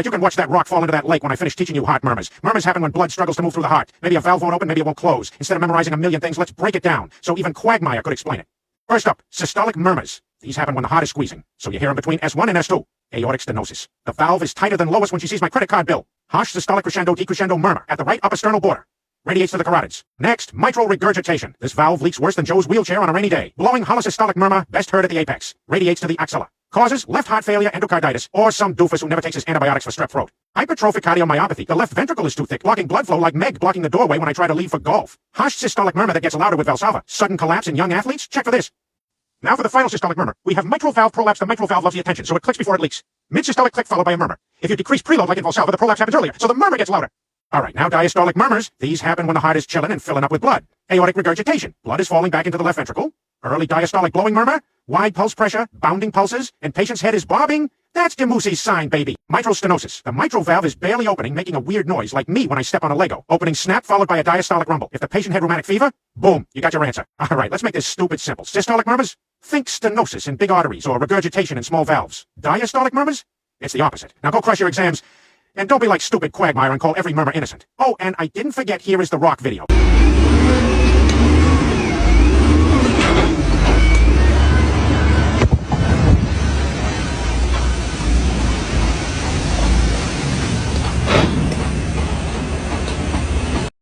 right, you can watch that rock fall into that lake when I finish teaching you heart murmurs. Murmurs happen when blood struggles to move through the heart. Maybe a valve won't open, maybe it won't close. Instead of memorizing a million things, let's break it down, so even Quagmire could explain it. First up, systolic murmurs. These happen when the heart is squeezing, so you hear them between S1 and S2. Aortic stenosis. The valve is tighter than Lois when she sees my credit card bill. Harsh systolic crescendo decrescendo murmur at the right upper sternal border. Radiates to the carotids. Next, mitral regurgitation. This valve leaks worse than Joe's wheelchair on a rainy day. Blowing holosystolic murmur, best heard at the apex. Radiates to the axilla. Causes left heart failure, endocarditis, or some doofus who never takes his antibiotics for strep throat. Hypertrophic cardiomyopathy. The left ventricle is too thick, blocking blood flow like Meg blocking the doorway when I try to leave for golf. Harsh systolic murmur that gets louder with Valsalva. Sudden collapse in young athletes? Check for this. Now for the final systolic murmur. We have mitral valve prolapse. The mitral valve loves the attention, so it clicks before it leaks. Mid-systolic click followed by a murmur. If you decrease preload like in Valsalva, the prolapse happens earlier, so the murmur gets louder. Alright, now diastolic murmurs. These happen when the heart is chilling and filling up with blood. Aortic regurgitation. Blood is falling back into the left ventricle. Early diastolic blowing murmur. Wide pulse pressure, bounding pulses, and patient's head is bobbing. That's Demussi's sign, baby. Mitral stenosis. The mitral valve is barely opening, making a weird noise, like me when I step on a Lego. Opening snap followed by a diastolic rumble. If the patient had rheumatic fever, boom, you got your answer. Alright, let's make this stupid simple. Systolic murmurs? Think stenosis in big arteries or regurgitation in small valves. Diastolic murmurs? It's the opposite. Now go crush your exams. And don't be like stupid Quagmire and call every murmur innocent. Oh, and I didn't forget, here is the rock video.